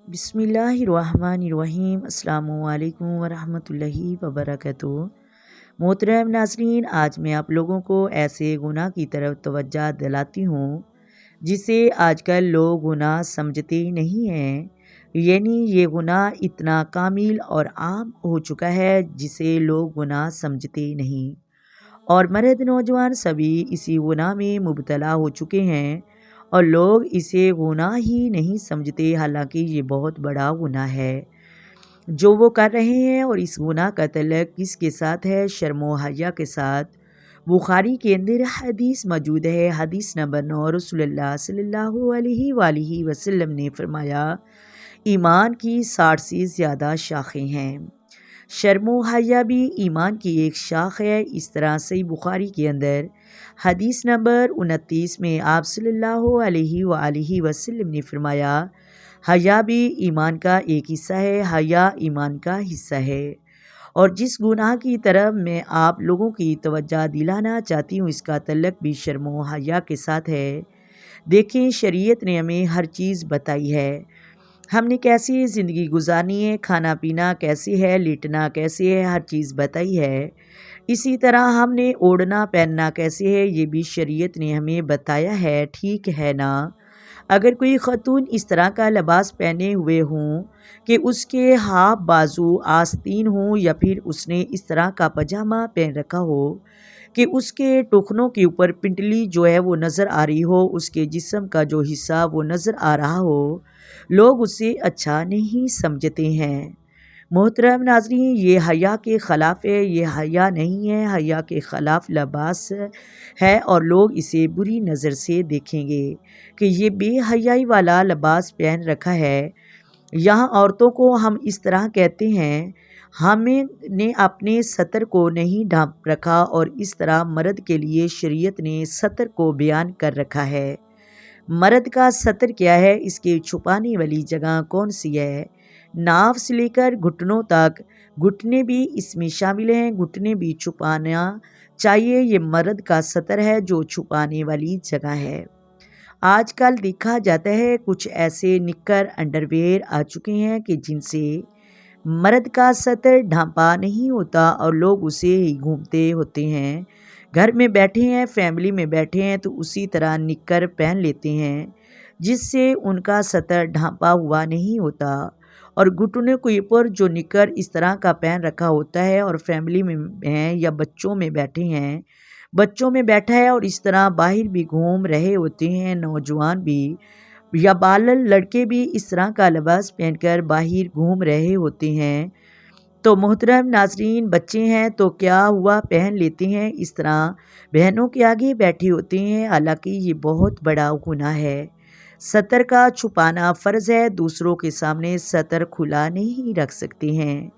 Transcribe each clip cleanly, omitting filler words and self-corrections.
بسم اللہ الرحمن الرحیم۔ السلام علیکم ورحمۃ اللہ وبرکاتہ۔ محترم ناظرین، آج میں آپ لوگوں کو ایسے گناہ کی طرف توجہ دلاتی ہوں جسے آج کل لوگ گناہ سمجھتے نہیں ہیں، یعنی یہ گناہ اتنا کامل اور عام ہو چکا ہے جسے لوگ گناہ سمجھتے نہیں، اور مرد نوجوان سبھی اسی گناہ میں مبتلا ہو چکے ہیں اور لوگ اسے گناہ ہی نہیں سمجھتے، حالانکہ یہ بہت بڑا گناہ ہے جو وہ کر رہے ہیں۔ اور اس گناہ کا تعلق کس کے ساتھ ہے؟ شرم و حیا کے ساتھ۔ بخاری کے اندر حدیث موجود ہے، حدیث نمبر 9، رسول اللہ صلی اللہ علیہ وآلہ وسلم نے فرمایا، ایمان کی 60 سے زیادہ شاخیں ہیں، شرم و حیا بھی ایمان کی ایک شاخ ہے۔ اس طرح صحیح بخاری کے اندر حدیث نمبر 29 میں آپ صلی اللہ علیہ وآلہ وسلم نے فرمایا، حیا بھی ایمان کا ایک حصہ ہے، حیا ایمان کا حصہ ہے۔ اور جس گناہ کی طرف میں آپ لوگوں کی توجہ دلانا چاہتی ہوں، اس کا تعلق بھی شرم و حیا کے ساتھ ہے۔ دیکھیں، شریعت نے ہمیں ہر چیز بتائی ہے، ہم نے کیسی زندگی گزارنی ہے، کھانا پینا کیسے ہے، لیٹنا کیسے ہے، ہر چیز بتائی ہے۔ اسی طرح ہم نے اوڑھنا پہننا کیسے ہے، یہ بھی شریعت نے ہمیں بتایا ہے، ٹھیک ہے نا؟ اگر کوئی خاتون اس طرح کا لباس پہنے ہوئے ہوں کہ اس کے ہاتھ بازو آستین ہوں، یا پھر اس نے اس طرح کا پاجامہ پہن رکھا ہو کہ اس کے ٹخنوں کے اوپر پنڈلی جو ہے وہ نظر آ رہی ہو، اس کے جسم کا جو حصہ وہ نظر آ رہا ہو، لوگ اسے اچھا نہیں سمجھتے ہیں۔ محترم ناظرین، یہ حیا کے خلاف ہے، یہ حیا نہیں ہے، حیا کے خلاف لباس ہے، اور لوگ اسے بری نظر سے دیکھیں گے کہ یہ بے حیائی والا لباس پہن رکھا ہے۔ یہاں عورتوں کو ہم اس طرح کہتے ہیں، ہم نے اپنے ستر کو نہیں ڈھانپ رکھا، اور اس طرح مرد کے لیے شریعت نے ستر کو بیان کر رکھا ہے۔ مرد کا ستر کیا ہے؟ اس کے چھپانے والی جگہ کون سی ہے؟ ناف سے لے کر گھٹنوں تک، گھٹنے بھی اس میں شامل ہیں، گھٹنے بھی چھپانا چاہیے، یہ مرد کا ستر ہے جو چھپانے والی جگہ ہے۔ آج کل دیکھا جاتا ہے کچھ ایسے نکر انڈر ویئر آ چکے ہیں کہ جن سے مرد کا ستر ڈھانپا نہیں ہوتا، اور لوگ اسے ہی گھومتے ہوتے ہیں، گھر میں بیٹھے ہیں، فیملی میں بیٹھے ہیں تو اسی طرح نکر پہن لیتے ہیں جس سے ان کا ستر ڈھانپا ہوا نہیں ہوتا، اور گھٹنوں کے اوپر جو نکر اس طرح کا پہن رکھا ہوتا ہے، اور فیملی میں ہیں یا بچوں میں بیٹھے ہیں، بچوں میں بیٹھا ہے اور اس طرح باہر بھی گھوم رہے ہوتے ہیں، نوجوان بھی یا بالغ لڑکے بھی اس طرح کا لباس پہن کر باہر گھوم رہے ہوتے ہیں، تو محترم ناظرین، بچے ہیں تو کیا ہوا، پہن لیتے ہیں، اس طرح بہنوں کے آگے بیٹھے ہوتے ہیں، حالانکہ یہ بہت بڑا گناہ ہے۔ ستر کا چھپانا فرض ہے، دوسروں کے سامنے ستر کھلا نہیں رکھ سکتے ہیں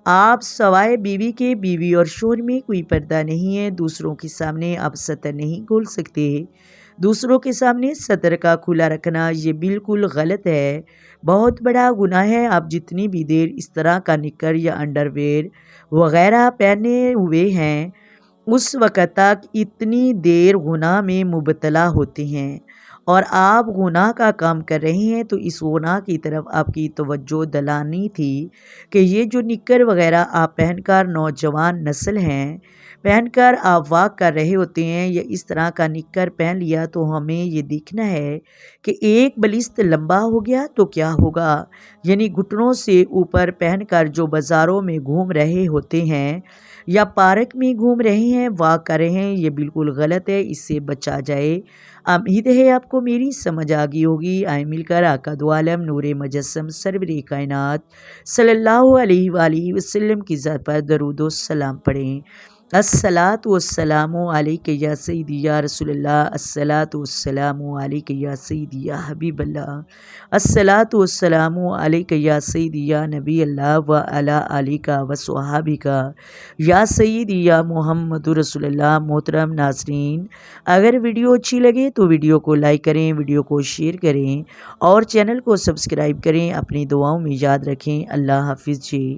آپ، سوائے بیوی کے، بیوی اور شوہر میں کوئی پردہ نہیں ہے، دوسروں کے سامنے آپ ستر نہیں کھول سکتے۔ دوسروں کے سامنے ستر کا کھلا رکھنا یہ بالکل غلط ہے، بہت بڑا گناہ ہے۔ آپ جتنی بھی دیر اس طرح کا نکر یا انڈر ویئر وغیرہ پہنے ہوئے ہیں، اس وقت تک اتنی دیر گناہ میں مبتلا ہوتے ہیں، اور آپ گناہ کا کام کر رہے ہیں، تو اس گناہ کی طرف آپ کی توجہ دلانی تھی کہ یہ جو نکر وغیرہ آپ پہن کر، نوجوان نسل ہیں پہن کر آپ واک کر رہے ہوتے ہیں، یا اس طرح کا نکر پہن لیا تو ہمیں یہ دیکھنا ہے کہ ایک بلست لمبا ہو گیا تو کیا ہوگا، یعنی گھٹنوں سے اوپر پہن کر جو بازاروں میں گھوم رہے ہوتے ہیں یا پارک میں گھوم رہے ہیں، واک کر رہے ہیں، یہ بالکل غلط ہے، اس سے بچا جائے۔ امید ہے آپ کو میری سمجھ آ گئی ہوگی۔ آئے مل کر آقا دو عالم نور مجسم سرور کائنات صلی اللہ علیہ وآلہ وسلم کی ذات پر درود و سلام پڑھیں۔ الصلاۃ والسلام علیک یا سیدی یا رسول اللہ، الصلاۃ والسلام علیک یا سیدی یا حبیب اللہ، الصلاۃ والسلام علیک یا سیدی یا نبی اللہ و علی آلک و صحابک یا سیدی یا محمد رسول اللہ۔ محترم ناظرین، اگر ویڈیو اچھی لگے تو ویڈیو کو لائک کریں، ویڈیو کو شیئر کریں، اور چینل کو سبسکرائب کریں۔ اپنی دعاؤں میں یاد رکھیں۔ اللہ حافظ جی۔